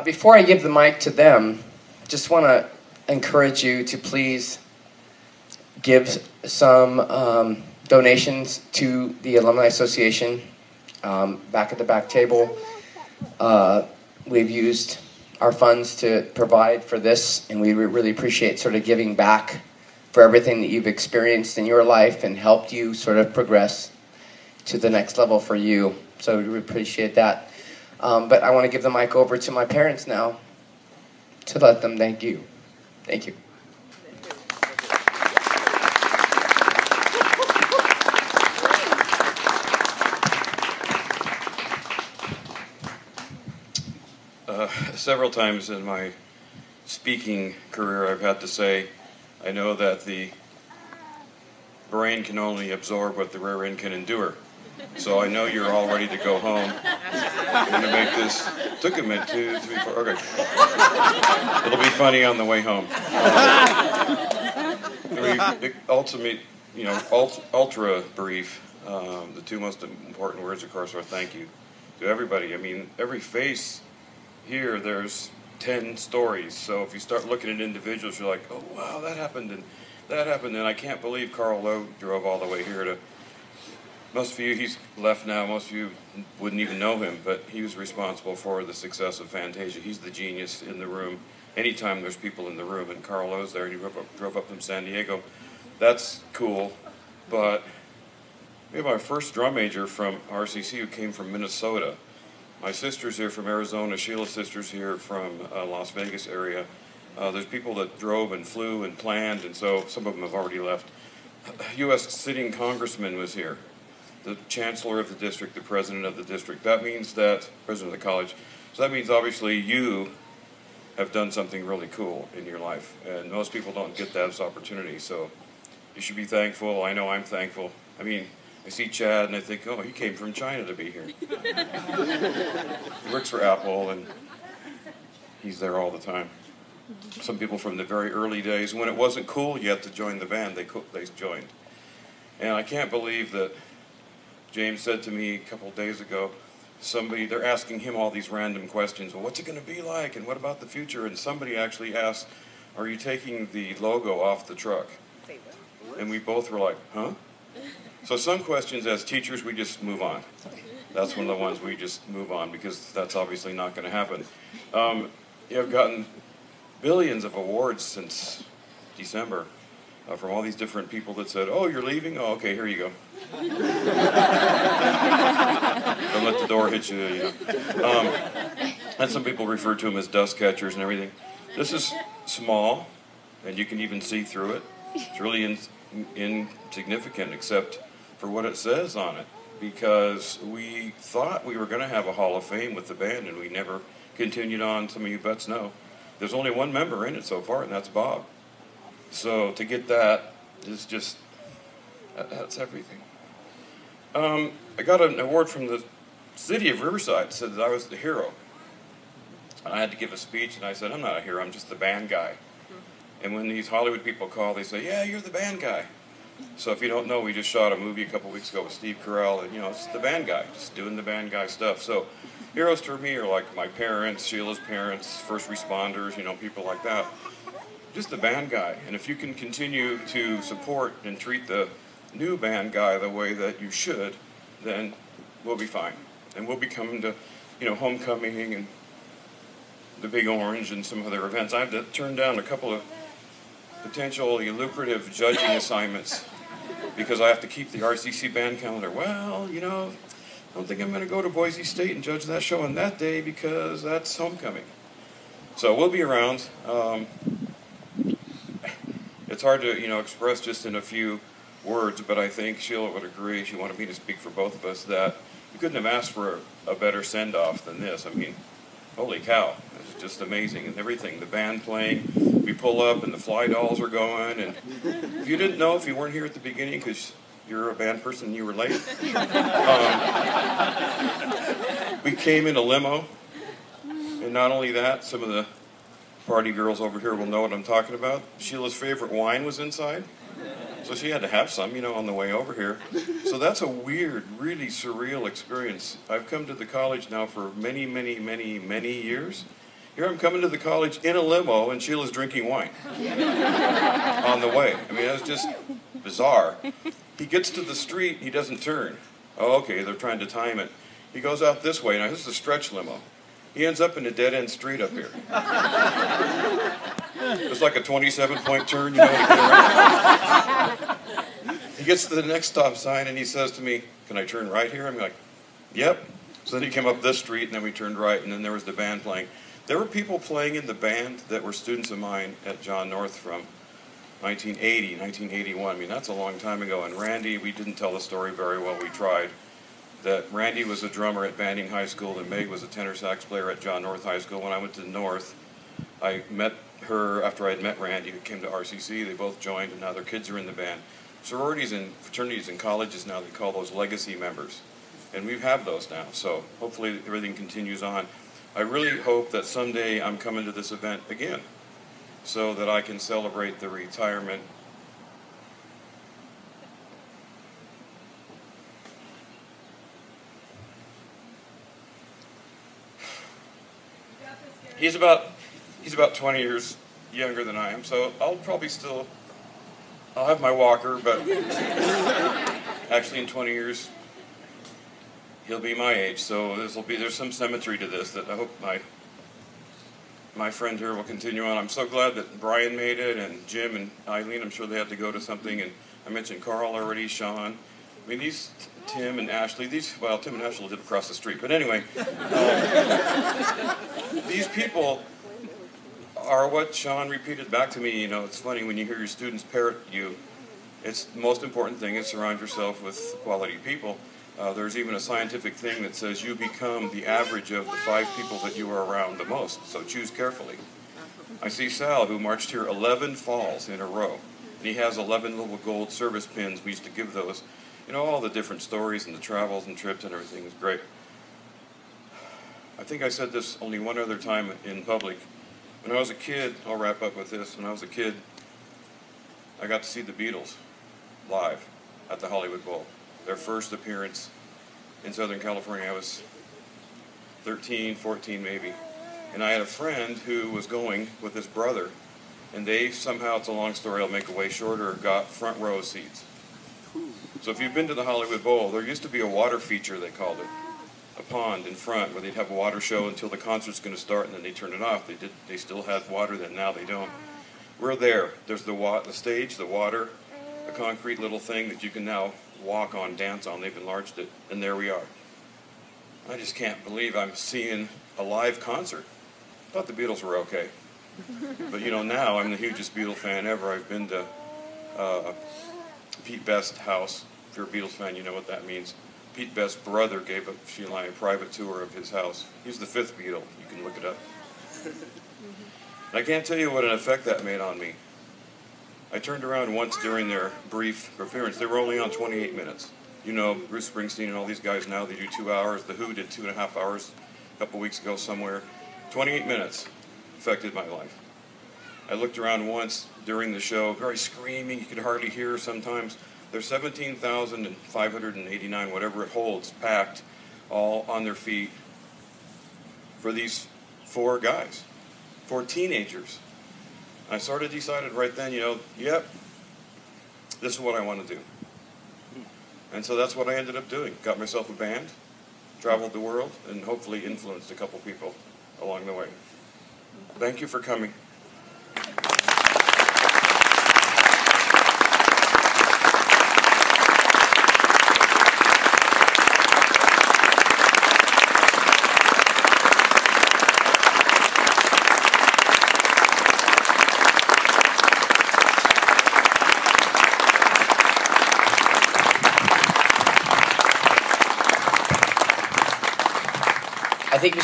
Before I give the mic to them, just want to encourage you to please give some donations to the Alumni Association. Back at the back table, we've used our funds to provide for this, and we really appreciate sort of giving back for everything that you've experienced in your life and helped you sort of progress to the next level for you. So we appreciate that. But I want to give the mic over to my parents now to let them thank you. Thank you. Several times in my speaking career I've had to say, I know that the brain can only absorb what the rear end can endure. So I know you're all ready to go home. I'm going to make this, took a minute, 2, 3, 4, okay. It'll be funny on the way home. Ultimate, ultra brief. The two most important words, of course, are thank you to everybody. I mean, every face here, there's 10 stories. So if you start looking at individuals, you're like, oh, wow, that happened, and that happened, and I can't believe Carl Lowe drove all the way here to... Most of you, he's left now, most of you wouldn't even know him, but he was responsible for the success of Fantasia. He's the genius in the room. Anytime there's people in the room, and Carl Lowe's there, and he drove up from San Diego. That's cool, but we have our first drum major from RCC who came from Minnesota. My sister's here from Arizona, Sheila's sister's here from Las Vegas area. There's people that drove and flew and planned, and so some of them have already left. U.S. sitting congressman was here. The chancellor of the district, the president of the district. That means that, president of the college, so that means obviously you have done something really cool in your life, and most people don't get that opportunity, so you should be thankful. I know I'm thankful. I mean, I see Chad and I think, oh, he came from China to be here. He works for Apple and he's there all the time. Some people from the very early days, when it wasn't cool yet to join the band, they joined. And I can't believe that James said to me a couple of days ago, they're asking him all these random questions. Well, what's it going to be like? And what about the future? And somebody actually asked, are you taking the logo off the truck? And we both were like, huh? So some questions as teachers, we just move on. That's one of the ones we just move on because that's obviously not going to happen. I've gotten billions of awards since December. From all these different people that said, oh, you're leaving? Oh, okay, here you go. Don't let the door hit you, And some people refer to them as dust catchers and everything. This is small, and you can even see through it. It's really insignificant except for what it says on it, because we thought we were going to have a Hall of Fame with the band, and we never continued on. Some of you vets know. There's only one member in it so far, and that's Bob. So to get that is just, that's everything. I got an award from the city of Riverside, said that I was the hero. And I had to give a speech, and I said, I'm not a hero, I'm just the band guy. And when these Hollywood people call, they say, yeah, you're the band guy. So if you don't know, we just shot a movie a couple weeks ago with Steve Carell, and it's the band guy, just doing the band guy stuff. So heroes to me are like my parents, Sheila's parents, first responders, people like that. Just the band guy. And if you can continue to support and treat the new band guy the way that you should, then we'll be fine. And we'll be coming to, Homecoming and the Big Orange and some other events. I have to turn down a couple of potentially lucrative judging assignments because I have to keep the RCC band calendar. Well, I don't think I'm going to go to Boise State and judge that show on that day because that's Homecoming. So we'll be around. It's hard to, express just in a few words, but I think Sheila would agree, she wanted me to speak for both of us, that you couldn't have asked for a better send-off than this. I mean, holy cow, it's just amazing. And everything, the band playing, we pull up and the fly dolls are going, and if you didn't know, if you weren't here at the beginning because you're a band person and you were late, we came in a limo, and not only that, some of the party girls over here will know what I'm talking about. Sheila's favorite wine was inside, so she had to have some, on the way over here. So that's a weird, really surreal experience. I've come to the college now for many, many, many, many years, Here I'm coming to the college in a limo, and Sheila's drinking wine on the way. I mean, it was just bizarre. He gets to the street, he doesn't turn. Oh, okay, they're trying to time it. He goes out this way. Now, this is a stretch limo. He ends up in a dead-end street up here. It's like a 27-point turn, you know. To get around. He gets to the next stop sign, and he says to me, "Can I turn right here?" I'm like, "Yep." So then he came up this street, and then we turned right, and then there was the band playing. There were people playing in the band that were students of mine at John North from 1980, 1981. I mean, that's a long time ago. And Randy, we didn't tell the story very well. We tried. That Randy was a drummer at Banning High School, and Meg was a tenor sax player at John North High School. When I went to North, I met her after I had met Randy, who came to RCC. They both joined, and now their kids are in the band. Sororities and fraternities and colleges now, they call those legacy members. And we have those now, so hopefully everything continues on. I really hope that someday I'm coming to this event again so that I can celebrate the retirement. He's about 20 years younger than I am, so I'll have my walker, but actually in 20 years he'll be my age, so there's some symmetry to this that I hope my friend here will continue on. I'm so glad that Brian made it, and Jim and Eileen, I'm sure they had to go to something, and I mentioned Carl already, Sean. I mean, Tim and Ashley, Tim and Ashley live across the street, but anyway, these people are what Sean repeated back to me. You know, it's funny when you hear your students parrot you. It's the most important thing is surround yourself with quality people. There's even a scientific thing that says you become the average of the 5 people that you are around the most, so choose carefully. I see Sal, who marched here 11 falls in a row, and he has 11 little gold service pins. We used to give those. You know, all the different stories and the travels and trips and everything is great. I think I said this only one other time in public. When I was a kid, I'll wrap up with this. When I was a kid, I got to see the Beatles live at the Hollywood Bowl. Their first appearance in Southern California. I was 13, 14 maybe. And I had a friend who was going with his brother. And they somehow, it's a long story, I'll make it way shorter, got front row seats. So if you've been to the Hollywood Bowl, there used to be a water feature, they called it. A pond in front where they'd have a water show until the concert's going to start, and then they turned it off. They still had water then, now they don't. We're there. There's the stage, the water, a concrete little thing that you can now walk on, dance on. They've enlarged it, and there we are. I just can't believe I'm seeing a live concert. I thought the Beatles were okay. But you know, now I'm the hugest Beatle fan ever. I've been to Pete Best's house. If you're a Beatles fan, you know what that means. Pete Best's brother gave Sheila and I a private tour of his house. He's the 5th Beatle. You can look it up. I can't tell you what an effect that made on me. I turned around once during their brief appearance. They were only on 28 minutes. You know, Bruce Springsteen and all these guys now, they do 2 hours. The Who did 2.5 hours a couple weeks ago somewhere. 28 minutes affected my life. I looked around once during the show, very screaming. You could hardly hear sometimes. There's 17,589, whatever it holds, packed, all on their feet for these 4 guys, 4 teenagers. I sort of decided right then, you know, yep, this is what I want to do. And so that's what I ended up doing. Got myself a band, traveled the world, and hopefully influenced a couple people along the way. Thank you for coming. I think you